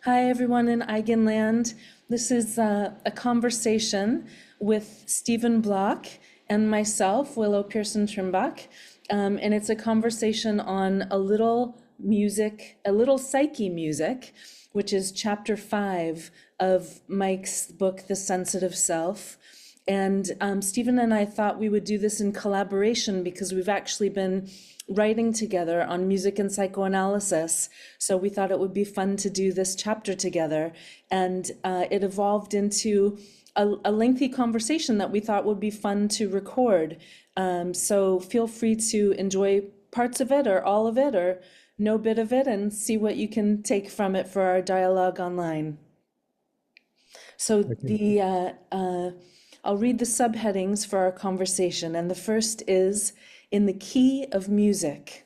Hi, everyone in Eigenland. This is a conversation with Stephen Bloch and myself, Willow Pearson Trimbach. And it's a conversation on A Little Psyche-Music, which is chapter 5 of Mike's book, The Sensitive Self. And Stephen and I thought we would do this in collaboration because we've actually been writing together on music and psychoanalysis. So we thought it would be fun to do this chapter together. And it evolved into a lengthy conversation that we thought would be fun to record. So feel free to enjoy parts of it or all of it or no bit of it and see what you can take from it for our dialogue online. So I'll read the subheadings for our conversation, and the first is In the Key of Music.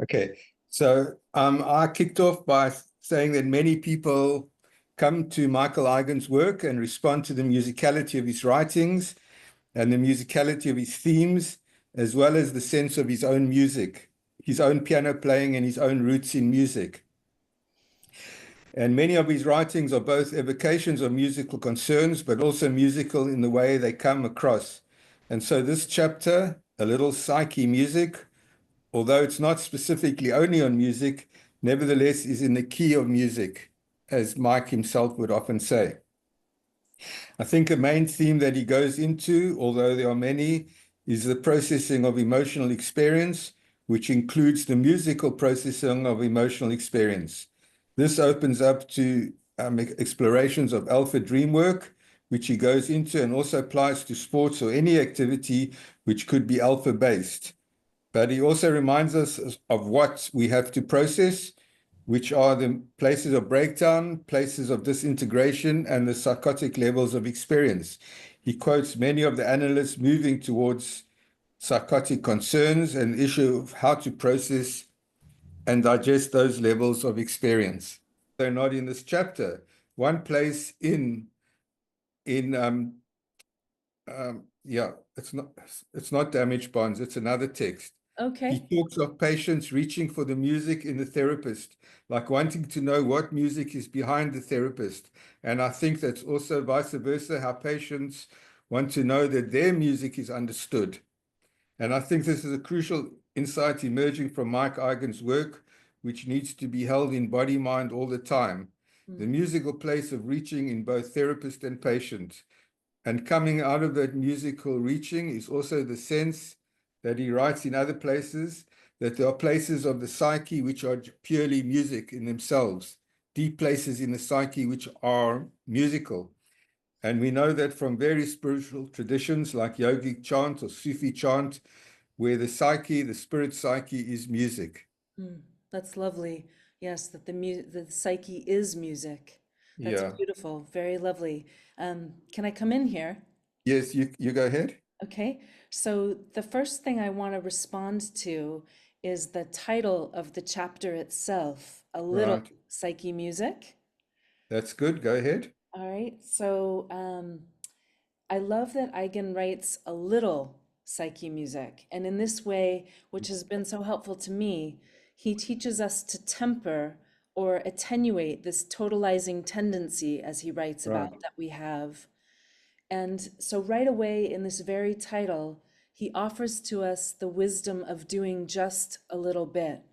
Okay, so I kicked off by saying that many people come to Michael Eigen's work and respond to the musicality of his writings and the musicality of his themes, as well as the sense of his own music, his own piano playing and his own roots in music. And many of his writings are both evocations of musical concerns, but also musical in the way they come across. And so this chapter, A Little Psyche-Music, although it's not specifically only on music, nevertheless is in the key of music, as Mike himself would often say. I think a main theme that he goes into, although there are many, is the processing of emotional experience, which includes the musical processing of emotional experience. This opens up to explorations of alpha dream work, which he goes into and also applies to sports or any activity which could be alpha based. But he also reminds us of what we have to process, which are the places of breakdown, places of disintegration, and the psychotic levels of experience. He quotes many of the analysts moving towards psychotic concerns and the issue of how to process and digest those levels of experience. They're not in this chapter. One place it's not damaged bonds, it's another text. Okay. He talks of patients reaching for the music in the therapist, like wanting to know what music is behind the therapist. And I think that's also vice versa, how patients want to know that their music is understood. And I think this is a crucial insight emerging from Mike Eigen's work, which needs to be held in body mind all the time. The musical place of reaching in both therapist and patient. And coming out of that musical reaching is also the sense that he writes in other places, that there are places of the psyche which are purely music in themselves, deep places in the psyche which are musical. And we know that from various spiritual traditions like yogic chant or Sufi chant, where the psyche, the spirit psyche, is music. That's lovely. Yes, that the psyche is music. That's Yeah. beautiful. Very lovely. Can I come in here? Yes, you go ahead. Okay. So the first thing I want to respond to is the title of the chapter itself, A Little Right. Psyche-Music. That's good. Go ahead. All right. So I love that Eigen writes a little psyche-music. And in this way, which has been so helpful to me, he teaches us to temper or attenuate this totalizing tendency, as he writes about, Right. that we have. And so right away in this very title, he offers to us the wisdom of doing just a little bit,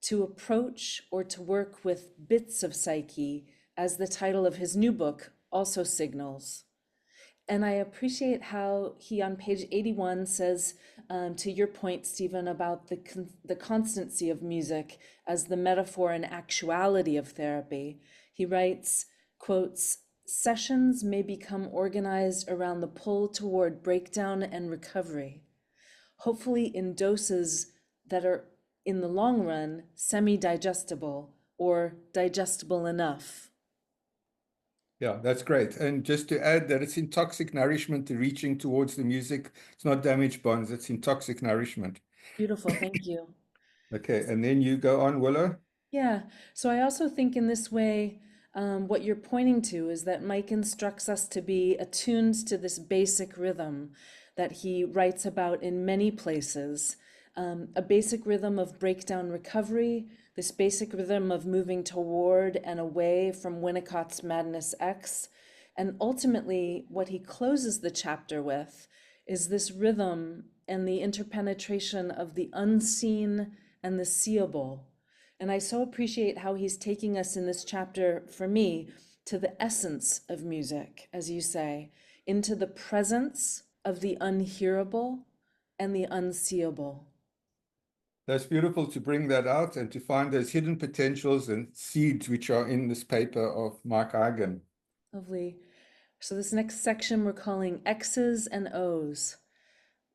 to approach or to work with bits of psyche, as the title of his new book also signals. And I appreciate how he on page 81 says, to your point, Stephen, about the constancy of music as the metaphor and actuality of therapy. He writes, quotes, sessions may become organized around the pull toward breakdown and recovery, hopefully in doses that are, in the long run, semi-digestible or digestible enough. Yeah, that's great. And just to add that it's in toxic nourishment, the reaching towards the music. It's not damaged bonds, it's in toxic nourishment. Beautiful, thank you. Okay, and then you go on, Willow. Yeah, so I also think in this way, what you're pointing to is that Mike instructs us to be attuned to this basic rhythm that he writes about in many places, a basic rhythm of breakdown recovery, this basic rhythm of moving toward and away from Winnicott's Madness X. And ultimately, what he closes the chapter with is this rhythm and the interpenetration of the unseen and the seeable. And I so appreciate how he's taking us in this chapter, for me, to the essence of music, as you say, into the presence of the unhearable and the unseeable. That's beautiful to bring that out and to find those hidden potentials and seeds which are in this paper of Mike Eigen. Lovely. So this next section we're calling X's and O's.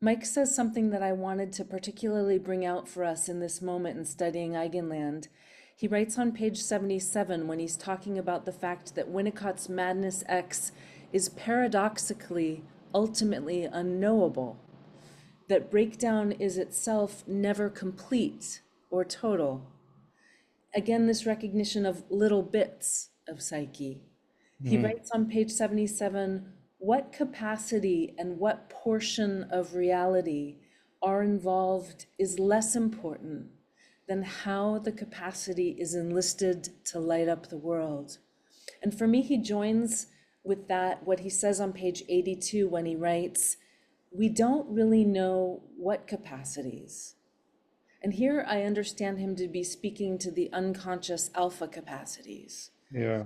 Mike says something that I wanted to particularly bring out for us in this moment in studying Eigenland. He writes on page 77 when he's talking about the fact that Winnicott's Madness X is paradoxically, ultimately unknowable, that breakdown is itself never complete or total. Again, this recognition of little bits of psyche. He writes on page 77, what capacity and what portion of reality are involved is less important than how the capacity is enlisted to light up the world. And for me, he joins with that, what he says on page 82 when he writes, we don't really know what capacities. And here I understand him to be speaking to the unconscious alpha capacities. Yeah.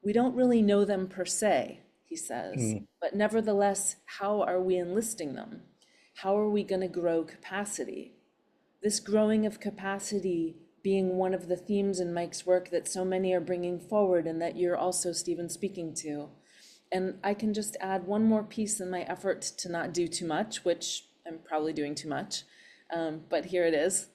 We don't really know them per se, he says, but nevertheless, how are we enlisting them? How are we going to grow capacity? This growing of capacity being one of the themes in Mike's work that so many are bringing forward and that you're also, Stephen, speaking to. And I can just add one more piece in my effort to not do too much, which I'm probably doing too much, but here it is.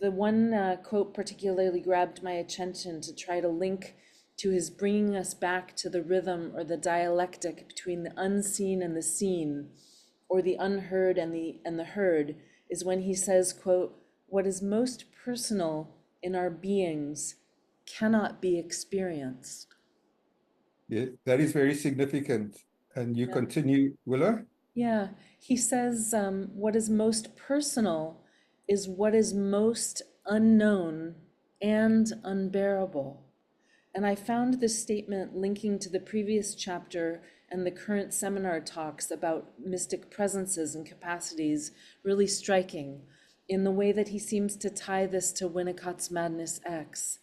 The one quote particularly grabbed my attention to try to link to his bringing us back to the rhythm or the dialectic between the unseen and the seen, or the unheard and the heard, is when he says, quote, what is most personal in our beings cannot be experienced. Yeah, that is very significant. And you continue, Willow? Yeah, he says what is most personal is what is most unknown and unbearable. And I found this statement linking to the previous chapter and the current seminar talks about mystic presences and capacities really striking in the way that he seems to tie this to Winnicott's Madness X,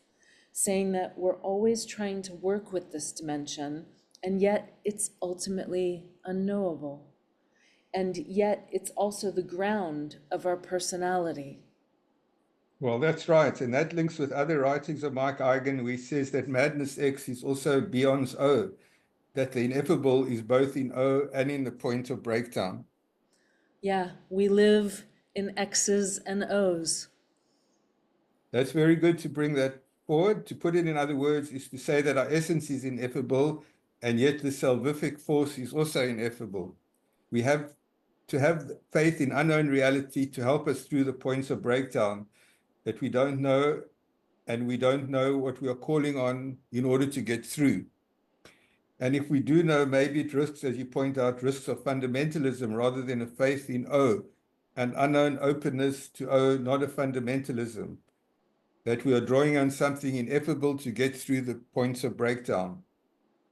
saying that we're always trying to work with this dimension, and yet it's ultimately unknowable. And yet it's also the ground of our personality. Well, that's right. And that links with other writings of Mike Eigen, where he says that Madness X is also beyond O, that the ineffable is both in O and in the point of breakdown. Yeah, we live in X's and O's. That's very good to bring that forward. To put it in other words is to say that our essence is ineffable, and yet the salvific force is also ineffable. We have to have faith in unknown reality to help us through the points of breakdown that we don't know, and we don't know what we are calling on in order to get through. And if we do know, maybe it risks, as you point out, risks of fundamentalism rather than a faith in O, an unknown openness to O, not a fundamentalism, that we are drawing on something ineffable to get through the points of breakdown.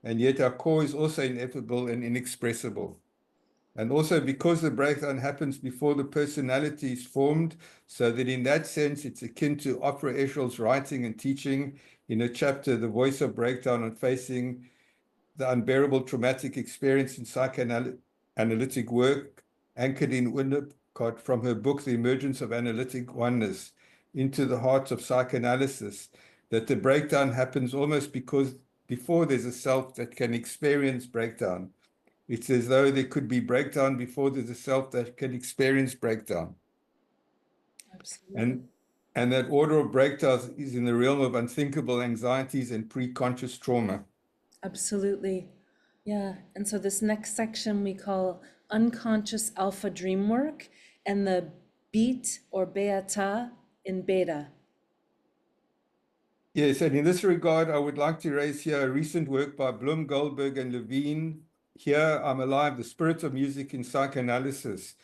And yet our core is also ineffable and inexpressible. And also because the breakdown happens before the personality is formed, so that in that sense, it's akin to Opera Eschel's writing and teaching in a chapter, The Voice of Breakdown, on facing the unbearable traumatic experience in psychoanalytic work, anchored in Winnicott from her book, The Emergence of Analytic Oneness, into the heart of psychoanalysis, that the breakdown happens almost because before there's a self that can experience breakdown. It's as though there could be breakdown before there's a self that can experience breakdown. Absolutely. And that order of breakdowns is in the realm of unthinkable anxieties and pre-conscious trauma. Absolutely. Yeah. And so this next section we call unconscious alpha dream work and the beat or beata in beta. Yes, and in this regard, I would like to raise here a recent work by Bloom, Goldberg, and Levine. Here, I'm Alive, the Spirit of Music in Psychoanalysis.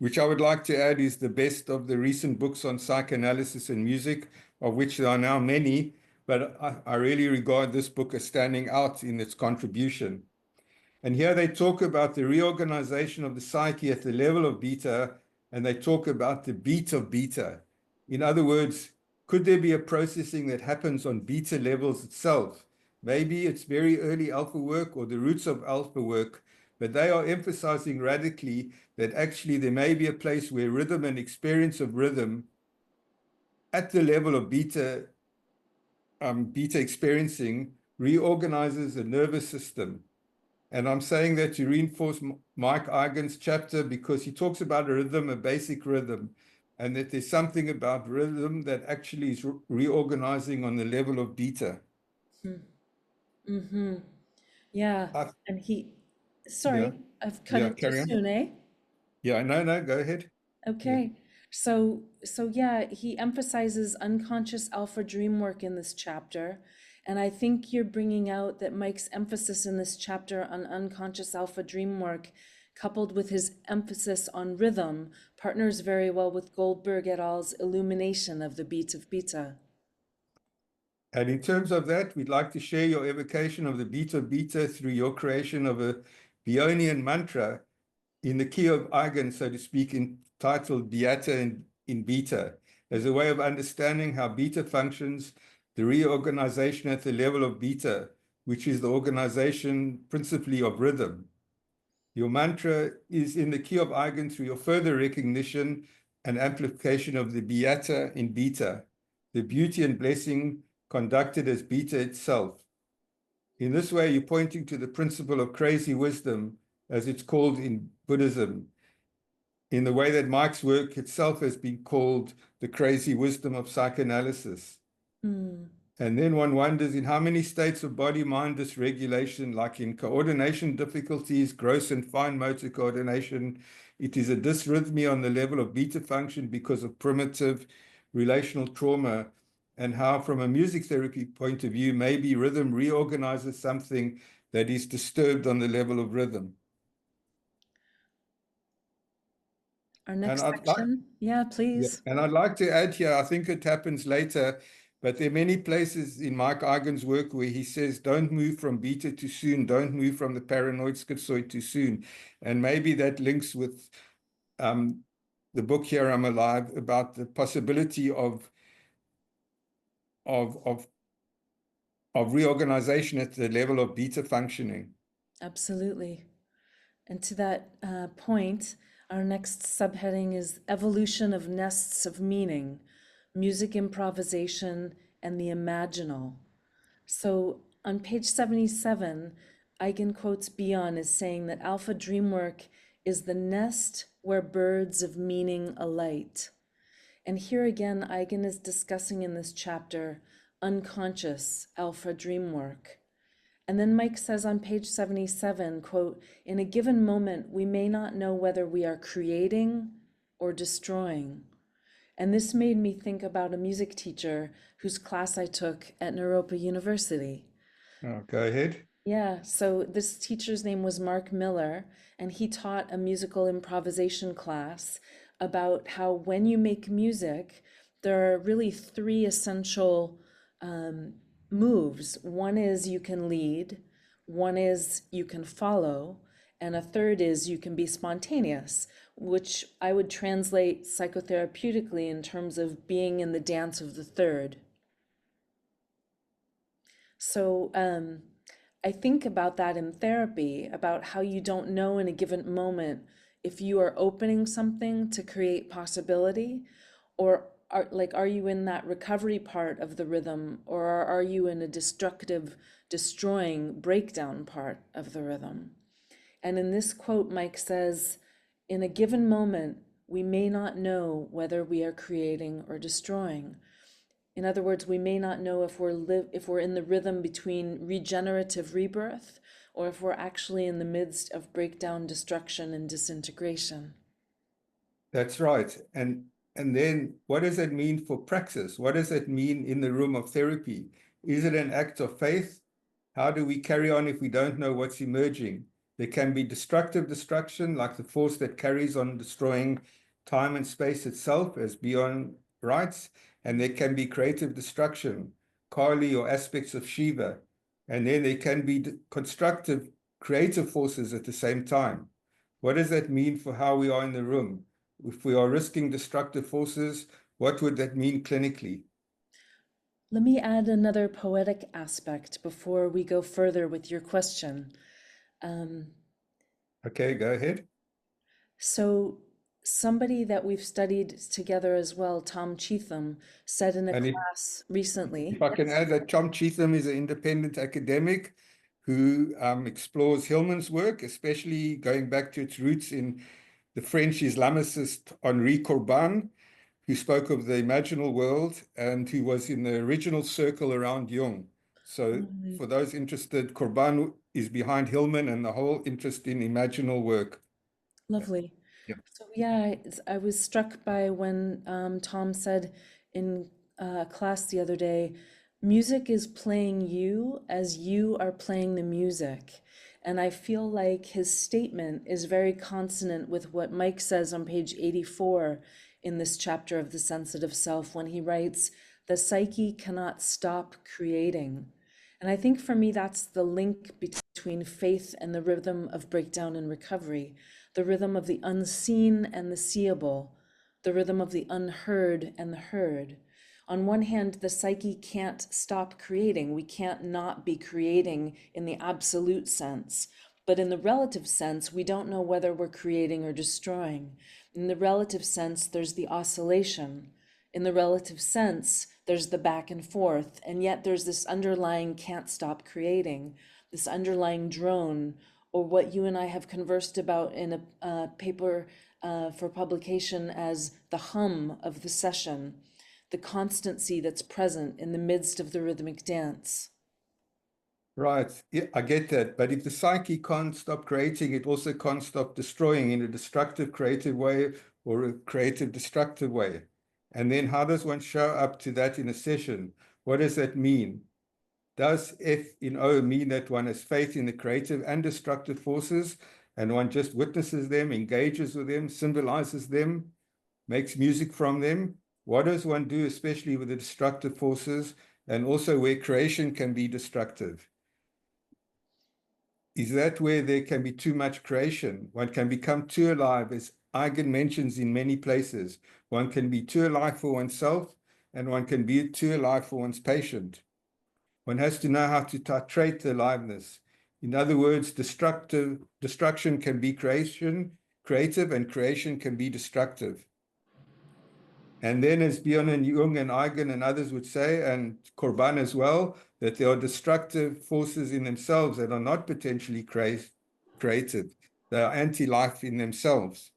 which I would like to add is the best of the recent books on psychoanalysis and music, of which there are now many, but I really regard this book as standing out in its contribution. And here they talk about the reorganization of the psyche at the level of beta, and they talk about the beat of beta. In other words, could there be a processing that happens on beta levels itself? Maybe it's very early alpha work or the roots of alpha work, but they are emphasizing radically that actually there may be a place where rhythm and experience of rhythm at the level of beta experiencing reorganizes the nervous system. And I'm saying that to reinforce Mike Eigen's chapter because he talks about a rhythm, a basic rhythm, and that there's something about rhythm that actually is reorganizing on the level of beta. Mm-hmm. Yeah. I, And yeah, sorry, I've cut yeah, in too carry on. soon, eh? Yeah, no, go ahead. Yeah. Okay. So yeah, he emphasizes unconscious alpha dream work in this chapter. And I think you're bringing out that Mike's emphasis in this chapter on unconscious alpha dream work, coupled with his emphasis on rhythm, partners very well with Goldberg et al.'s illumination of the beat of beta. And in terms of that, we'd like to share your evocation of the beat of beta through your creation of a Bionian mantra in the key of Eigen, so to speak, entitled Beata in Beta, as a way of understanding how beta functions, the reorganization at the level of beta, which is the organization principally of rhythm. Your mantra is in the key of Eigen through your further recognition and amplification of the Beata in Beta, the beauty and blessing conducted as beta itself. In this way, you're pointing to the principle of crazy wisdom, as it's called in Buddhism, in the way that Mike's work itself has been called the crazy wisdom of psychoanalysis. And then one wonders in how many states of body-mind dysregulation, like in coordination difficulties, gross and fine motor coordination, it is a dysrhythmia on the level of beta function because of primitive relational trauma, and how from a music therapy point of view, maybe rhythm reorganizes something that is disturbed on the level of rhythm. Our next section. Yeah, please. And I'd like to add here, I think it happens later, but there are many places in Mike Eigen's work where he says, don't move from beta too soon, don't move from the paranoid schizoid too soon. And maybe that links with the book Here I'm Alive about the possibility of reorganization at the level of beta functioning. Absolutely. And to that point, our next subheading is Evolution of Nests of Meaning, Music Improvisation, and the Imaginal. So on page 77, Eigen quotes Bion as saying that alpha dream work is the nest where birds of meaning alight. And here again, Eigen is discussing in this chapter unconscious alpha dream work. And then Mike says on page 77, quote, in a given moment, we may not know whether we are creating or destroying. And this made me think about a music teacher whose class I took at Naropa University. Oh, go ahead. Yeah, so this teacher's name was Mark Miller, and he taught a musical improvisation class about how when you make music, there are really three essential moves. One is you can lead, one is you can follow, and a third is you can be spontaneous, which I would translate psychotherapeutically in terms of being in the dance of the third. So I think about that in therapy, about how you don't know in a given moment if you are opening something to create possibility, or are you in that recovery part of the rhythm, or are you in a destructive, destroying breakdown part of the rhythm? And in this quote, Mike says, in a given moment, we may not know whether we are creating or destroying. In other words, we may not know if we're in the rhythm between regenerative rebirth, or if we're actually in the midst of breakdown, destruction, and disintegration. That's right. And then what does that mean for praxis? What does that mean in the room of therapy? Is it an act of faith? How do we carry on if we don't know what's emerging? There can be destructive destruction, like the force that carries on destroying time and space itself, as Bion writes, and there can be creative destruction, Kali or aspects of Shiva, and then there can be constructive, creative forces at the same time. What does that mean for how we are in the room? If we are risking destructive forces, what would that mean clinically? Let me add another poetic aspect before we go further with your question. Okay, go ahead. So somebody that we've studied together as well, Tom Cheetham, said in a And class recently. if I can add that Tom Cheetham is an independent academic who explores Hillman's work, especially going back to its roots in the French Islamicist Henri Corbin, who spoke of the imaginal world and who was in the original circle around Jung. So for those interested, Corbin is behind Hillman and the whole interest in imaginal work. Lovely. Yeah. So yeah, I was struck by when Tom said in class the other day, music is playing you as you are playing the music. And I feel like his statement is very consonant with what Mike says on page 84 in this chapter of The Sensitive Self when he writes, "The psyche cannot stop creating." And I think for me, that's the link between faith and the rhythm of breakdown and recovery, the rhythm of the unseen and the seeable, the rhythm of the unheard and the heard. On one hand, the psyche can't stop creating. We can't not be creating in the absolute sense. But in the relative sense, we don't know whether we're creating or destroying. In the relative sense, there's the oscillation. In the relative sense, there's the back and forth. And yet there's this underlying can't stop creating, this underlying drone, or what you and I have conversed about in a paper for publication as the hum of the session, the constancy that's present in the midst of the rhythmic dance. Right. Yeah, I get that. But if the psyche can't stop creating, it also can't stop destroying in a destructive creative way or a creative destructive way. And then how does one show up to that in a session? What does that mean? Does F in O mean that one has faith in the creative and destructive forces and one just witnesses them, engages with them, symbolizes them, makes music from them? What does one do, especially with the destructive forces and also where creation can be destructive? Is that where there can be too much creation? One can become too alive, as Eigen mentions in many places. One can be too alive for oneself, and one can be too alive for one's patient. One has to know how to titrate the aliveness. In other words, destruction can be creative, and creation can be destructive. And then, as Bjorn and Jung and Eigen and others would say, and Corbin as well, that there are destructive forces in themselves that are not potentially creative. They are anti-life in themselves.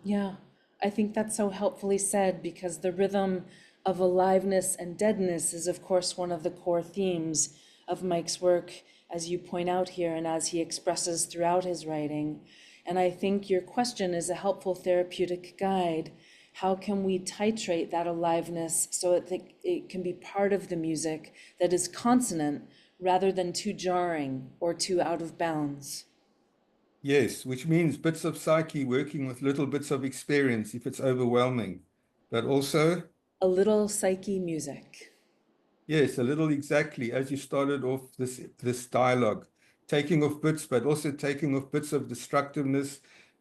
Yeah, I think that's so helpfully said because the rhythm of aliveness and deadness is, of course, one of the core themes of Mike's work, as you point out here and as he expresses throughout his writing. And I think your question is a helpful therapeutic guide. How can we titrate that aliveness so that it can be part of the music that is consonant rather than too jarring or too out of bounds? Yes, which means bits of psyche working with little bits of experience if it's overwhelming, but also, A Little Psyche-Music. yes, a little exactly as you started off this dialogue, taking off bits, but also taking off bits of destructiveness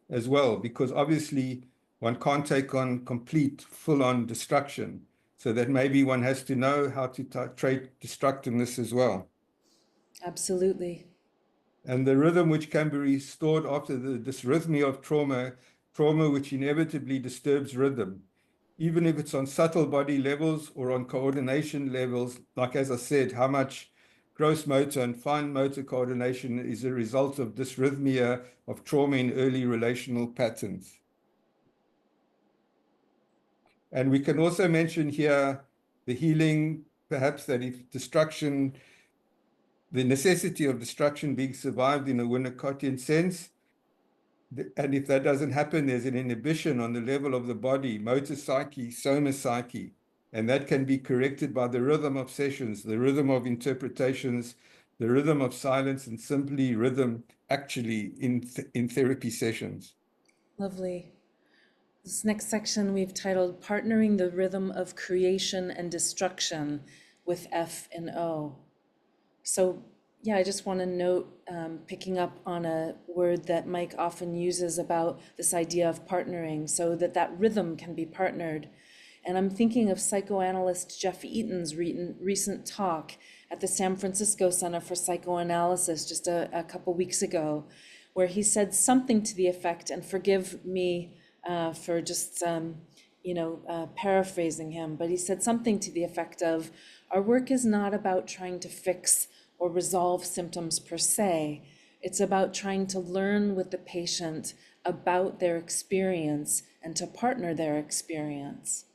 as well, because obviously one can't take on complete, full-on destruction. So that maybe one has to know how to titrate destructiveness as well. Absolutely. And the rhythm which can be restored after the dysrhythmia of trauma which inevitably disturbs rhythm, even if it's on subtle body levels or on coordination levels, like as I said, how much gross motor and fine motor coordination is a result of dysrhythmia of trauma in early relational patterns. And we can also mention here the healing, perhaps that if destruction, the necessity of destruction being survived in a Winnicottian sense, and if that doesn't happen, there's an inhibition on the level of the body, motor psyche, soma psyche, and that can be corrected by the rhythm of sessions, the rhythm of interpretations, the rhythm of silence, and simply rhythm actually in therapy sessions. Lovely. This next section we've titled Partnering the Rhythm of Creation and Destruction with F and O. So yeah, I just want to note, picking up on a word that Mike often uses about this idea of partnering, so that rhythm can be partnered. And I'm thinking of psychoanalyst Jeff Eaton's recent talk at the San Francisco Center for Psychoanalysis just a couple weeks ago, where he said something to the effect, and forgive me for just paraphrasing him, but he said something to the effect of, our work is not about trying to fix or resolve symptoms per se. It's about trying to learn with the patient about their experience and to partner their experience.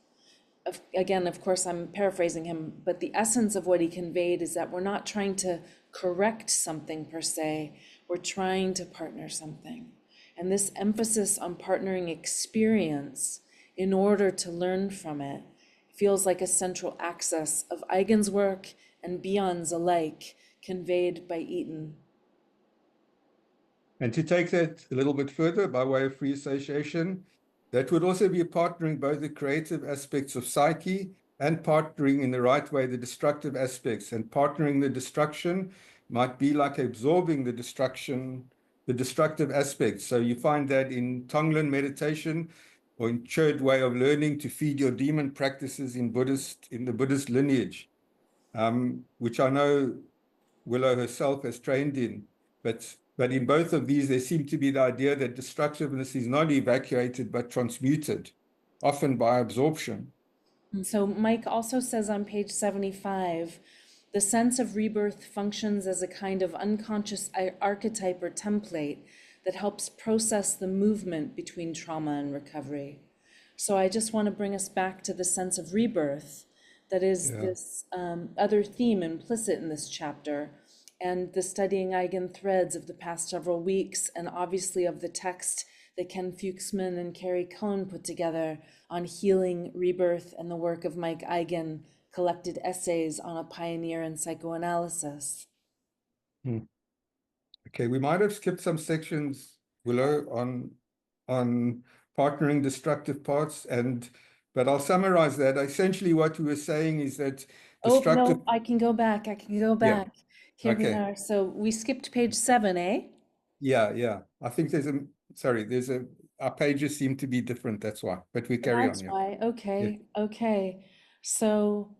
Again, of course, I'm paraphrasing him, but the essence of what he conveyed is that we're not trying to correct something per se, we're trying to partner something. And this emphasis on partnering experience in order to learn from it feels like a central axis of Eigen's work and Bion's alike, conveyed by Eaton. And to take that a little bit further by way of free association, that would also be partnering both the creative aspects of psyche and partnering in the right way the destructive aspects. And partnering the destruction might be like absorbing the destructive aspects. So you find that in Tonglen meditation or in Chöd way of learning to feed your demon practices in the Buddhist lineage, which I know Willow herself has trained in. But in both of these, there seemed to be the idea that destructiveness is not evacuated, but transmuted, often by absorption. And so Mike also says on page 75, the sense of rebirth functions as a kind of unconscious archetype or template that helps process the movement between trauma and recovery. So I just want to bring us back to the sense of rebirth that is this other theme implicit in this chapter, and the studying Eigen threads of the past several weeks, and obviously of the text that Ken Fuchsman and Carrie Cohn put together on healing, rebirth, and the work of Mike Eigen, collected essays on a pioneer in psychoanalysis. Okay, we might have skipped some sections, Willow, on partnering destructive parts, but I'll summarize that. Essentially, what we were saying is that destructive. Oh, no, I can go back. Yeah. Here we Okay. are. So we skipped page 7, eh? Yeah. I think our pages seem to be different. That's why. But we carry on. That's Yeah. why. Okay. Yeah. Okay. So,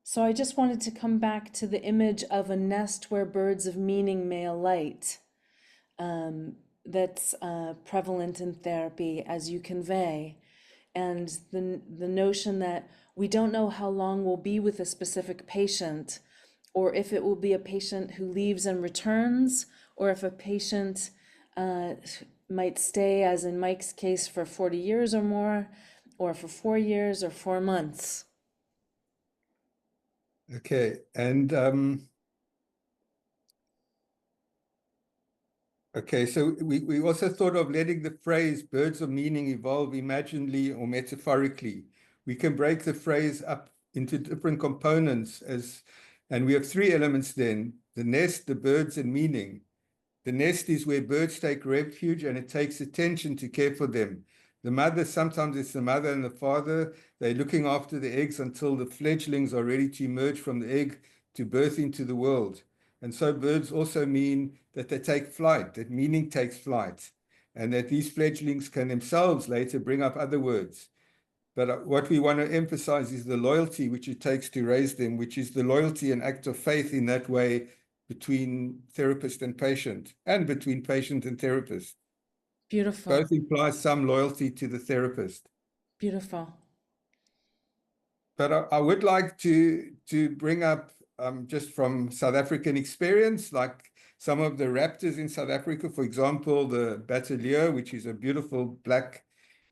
so I just wanted to come back to the image of a nest where birds of meaning may alight. That's prevalent in therapy, as you convey, and the notion that we don't know how long we'll be with a specific patient, or if it will be a patient who leaves and returns, or if a patient might stay, as in Mike's case, for 40 years or more, or for 4 years or 4 months. Okay, and okay, so we also thought of letting the phrase birds of meaning evolve imaginally or metaphorically. We can break the phrase up into different components and we have 3 elements then: the nest, the birds, and meaning. The nest is where birds take refuge, and it takes attention to care for them. The mother, sometimes it's the mother and the father, they're looking after the eggs until the fledglings are ready to emerge from the egg to birth into the world. And so birds also mean that they take flight, that meaning takes flight, and that these fledglings can themselves later bring up other words. But what we want to emphasize is the loyalty which it takes to raise them, which is the loyalty and act of faith in that way between therapist and patient, and between patient and therapist. Beautiful. Both imply some loyalty to the therapist. Beautiful. But I would like to bring up, just from South African experience, like some of the raptors in South Africa, for example, the Bateleur, which is a beautiful black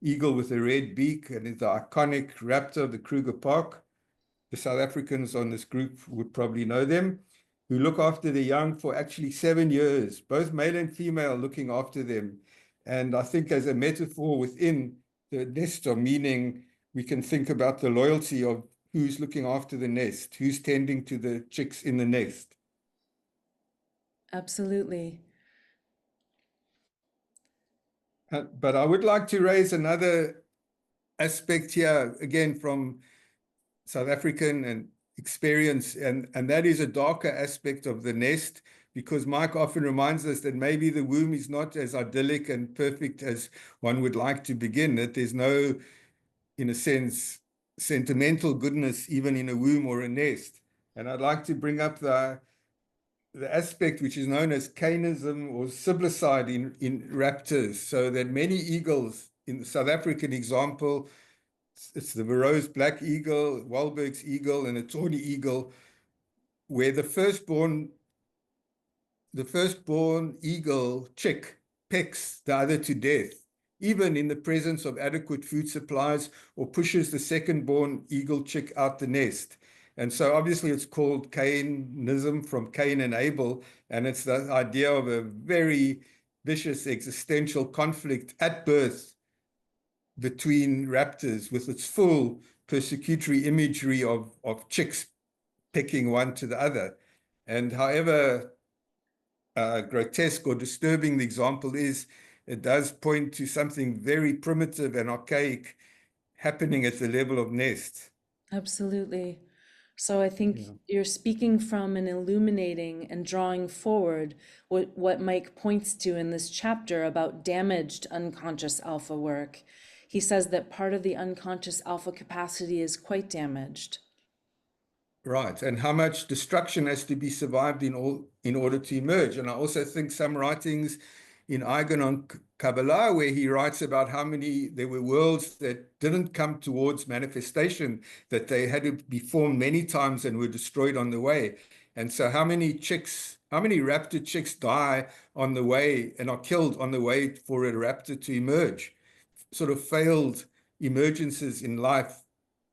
eagle with a red beak, and is the iconic raptor of the Kruger Park. The South Africans on this group would probably know them, who look after the young for actually 7 years, both male and female looking after them. And I think as a metaphor within the nest of meaning, we can think about the loyalty of who's looking after the nest, who's tending to the chicks in the nest. Absolutely. But I would like to raise another aspect here, again, from South African and experience, and that is a darker aspect of the nest, because Mike often reminds us that maybe the womb is not as idyllic and perfect as one would like to begin, that there's no, in a sense, sentimental goodness even in a womb or a nest. And I'd like to bring up the aspect which is known as canism or siblicide in raptors, so that many eagles, in the South African example, it's the Verreaux's black eagle, Wahlberg's eagle, and a tawny eagle, where the firstborn eagle chick pecks the other to death, even in the presence of adequate food supplies, or pushes the second-born eagle chick out the nest. And so obviously it's called Cainism, from Cain and Abel, and it's the idea of a very vicious existential conflict at birth between raptors, with its full persecutory imagery of chicks pecking one to the other. And however grotesque or disturbing the example is, it does point to something very primitive and archaic happening at the level of nests. Absolutely. So I think Yeah. you're speaking from and illuminating and drawing forward what Mike points to in this chapter about damaged unconscious alpha work. He says that part of the unconscious alpha capacity is quite damaged. Right, and how much destruction has to be survived in order to emerge. And I also think some writings in Eigen on Kabbalah, where he writes about how many there were worlds that didn't come towards manifestation, that they had to be formed many times and were destroyed on the way. And so how many raptor chicks die on the way and are killed on the way for a raptor to emerge? Sort of failed emergences in life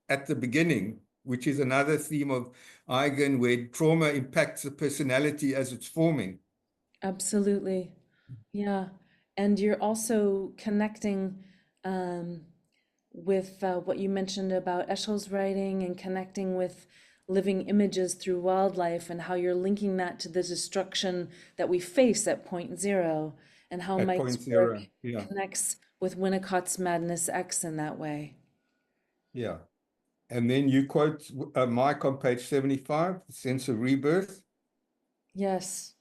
at the beginning, which is another theme of Eigen, where trauma impacts the personality as it's forming. Absolutely. Yeah. And you're also connecting with what you mentioned about Eshel's writing and connecting with living images through wildlife, and how you're linking that to the destruction that we face at point zero, and how At Mike's point work zero. Yeah, connects with Winnicott's Madness X in that way. yeah. And then you quote Mike on page 75, the sense of rebirth. Yes.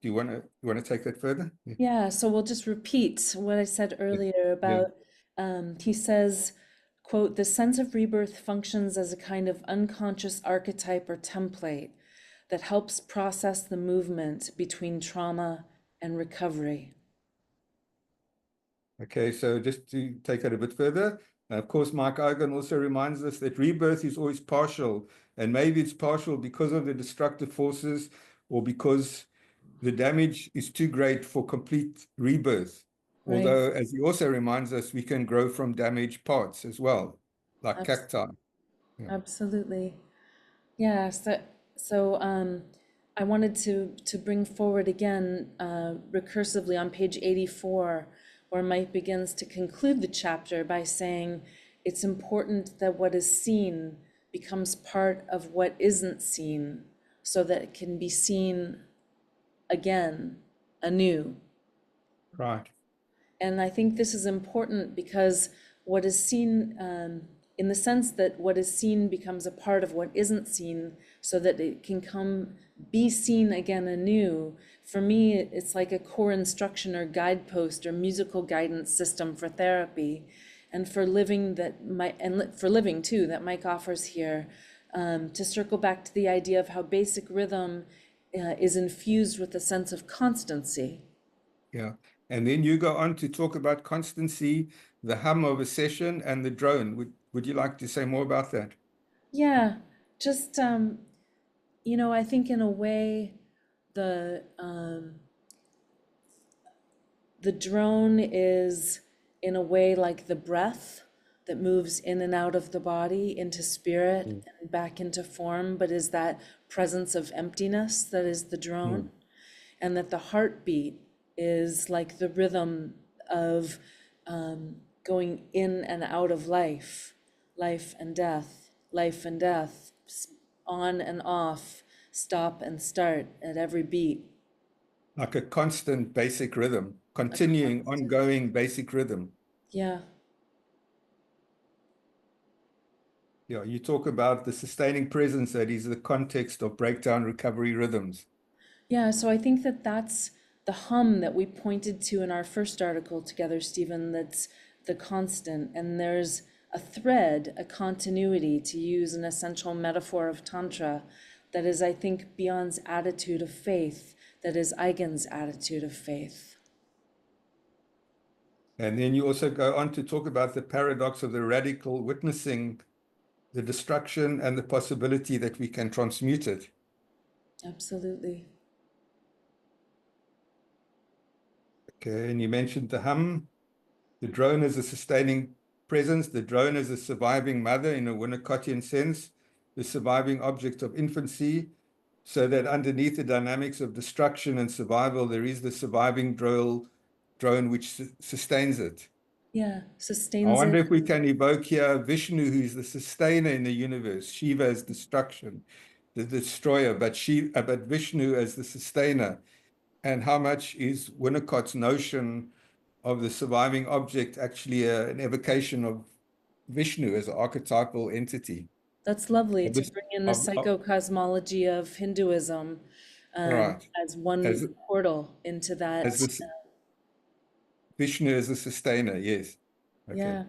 Do you want to take that further? Yeah. Yeah, so we'll just repeat what I said earlier Yeah. about, he says, quote, "The sense of rebirth functions as a kind of unconscious archetype or template that helps process the movement between trauma and recovery." Okay, so just to take it a bit further, of course, Mike Eigen also reminds us that rebirth is always partial, and maybe it's partial because of the destructive forces, or because the damage is too great for complete rebirth. Right. Although, as he also reminds us, we can grow from damaged parts as well, like Abs- cacti. Yeah. Absolutely. Yeah, so I wanted to bring forward again recursively on page 84, where Mike begins to conclude the chapter by saying it's important that what is seen becomes part of what isn't seen, so that it can be seen again, anew. Right. And I think this is important because what is seen, in the sense that what is seen becomes a part of what isn't seen, so that it can be seen again anew. For me, it's like a core instruction or guidepost or musical guidance system for therapy, and for living for living too, that Mike offers here, to circle back to the idea of how basic rhythm is infused with a sense of constancy. Yeah. And then you go on to talk about constancy, the hum of a session, and the drone. Would you like to say more about that? Yeah, just I think in a way the the drone is in a way like the breath that moves in and out of the body into spirit Mm. and back into form, but is that presence of emptiness that is the Mm. drone, and that the heartbeat is like the rhythm of going in and out of life and death. life and death, on and off, stop and start at every beat. Like a constant basic rhythm, continuing, ongoing basic rhythm. Yeah. Yeah, you talk about the sustaining presence that is the context of breakdown recovery rhythms. Yeah, so I think that that's the hum that we pointed to in our first article together, Stephen, that's the constant. And there's a thread, a continuity, to use an essential metaphor of Tantra, that is, I think, Beyond's attitude of faith, that is Eigen's attitude of faith. And then you also go on to talk about the paradox of the radical witnessing the destruction and the possibility that we can transmute it. Absolutely. Okay, and you mentioned the hum. The drone is a sustaining presence. The drone is a surviving mother in a Winnicottian sense, the surviving object of infancy, so that underneath the dynamics of destruction and survival, there is the surviving drone which sustains it. Yeah, I sustains wonder it. if we can evoke here Vishnu, who's the sustainer in the universe, Shiva as destruction, the destroyer, but Vishnu as the sustainer. And how much is Winnicott's notion of the surviving object actually an evocation of Vishnu as an archetypal entity? That's lovely Of to this, bring in the psychocosmology of Hinduism right, as one as portal into that. this Vishnu as a sustainer, yes. Okay. Yeah,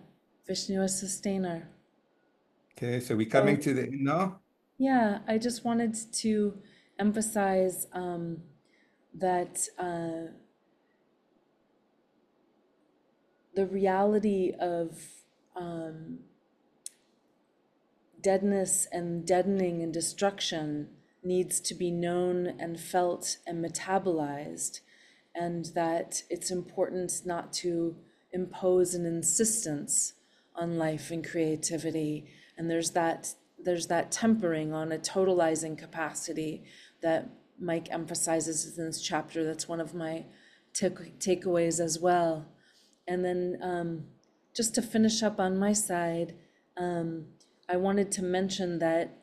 Vishnu as sustainer. Okay, so we're coming So, to the end now. yeah, I just wanted to emphasize that the reality of deadness and deadening and destruction needs to be known and felt and metabolized, and that it's important not to impose an insistence on life and creativity. And there's that tempering on a totalizing capacity that Mike emphasizes in this chapter. That's one of my takeaways as well. And then just to finish up on my side, I wanted to mention that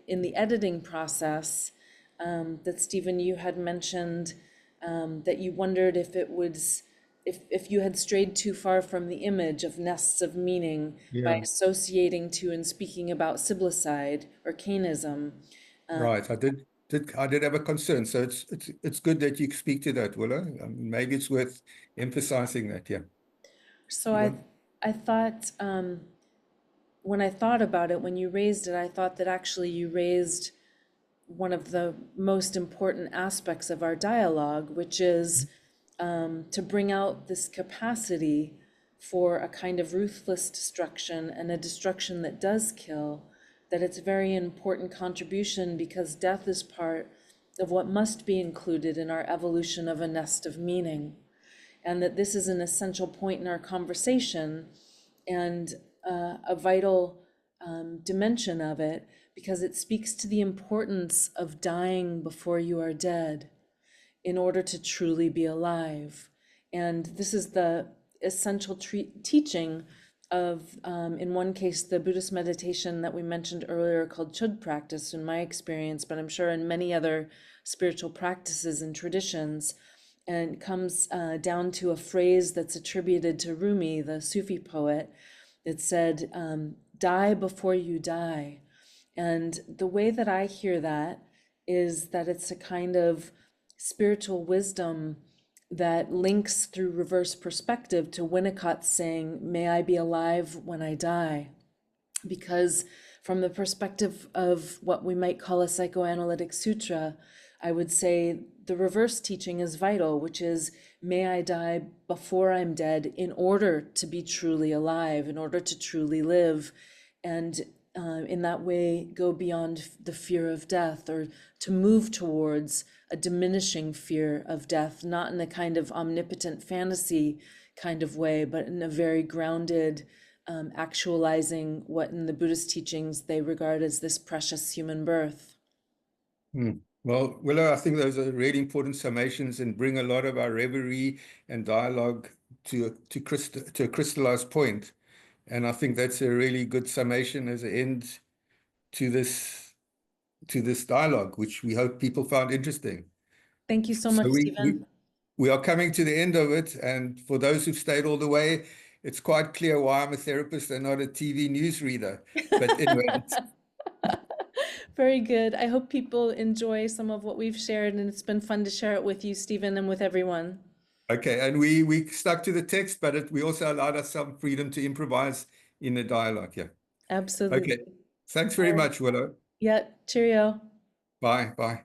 in the editing process, that Stephen, you had mentioned that you wondered if it was if you had strayed too far from the image of nests of meaning by Yeah, associating to and speaking about siblicide or Cainism. right. I did have a concern. So it's good that you speak to that, Willow. Maybe it's worth emphasizing that. Yeah. So You I want? I thought when I thought about it, when you raised it, I thought that actually you raised one of the most important aspects of our dialogue, which is to bring out this capacity for a kind of ruthless destruction and a destruction that does kill, that it's a very important contribution because death is part of what must be included in our evolution of a nest of meaning, and that this is an essential point in our conversation and a vital dimension of it, because it speaks to the importance of dying before you are dead in order to truly be alive. And this is the essential teaching of, in one case, the Buddhist meditation that we mentioned earlier called Chud practice, in my experience, but I'm sure in many other spiritual practices and traditions. And it comes down to a phrase that's attributed to Rumi, the Sufi poet, that said, die before you die. And the way that I hear that is that it's a kind of spiritual wisdom that links through reverse perspective to Winnicott's saying, may I be alive when I die. Because from the perspective of what we might call a psychoanalytic sutra, I would say the reverse teaching is vital, which is, may I die before I'm dead in order to be truly alive, in order to truly live, and in that way go beyond the fear of death, or to move towards a diminishing fear of death, not in a kind of omnipotent fantasy kind of way, but in a very grounded, actualizing what in the Buddhist teachings they regard as this precious human birth. Well, Willow, I think those are really important summations and bring a lot of our reverie and dialogue to a crystallized point. And I think that's a really good summation as an end to this dialogue, which we hope people found interesting. Thank you so So much, Stephen. we are coming to the end of it, and for those who've stayed all the way, it's quite clear why I'm a therapist and not a TV newsreader. But anyway, Very good. I hope people enjoy some of what we've shared, and it's been fun to share it with you, Stephen, and with everyone. okay, and we stuck to the text, but we also allowed us some freedom to improvise in the dialogue. Yeah. Absolutely. Okay. Thanks very much, Willow. Yeah, cheerio. Bye. Bye.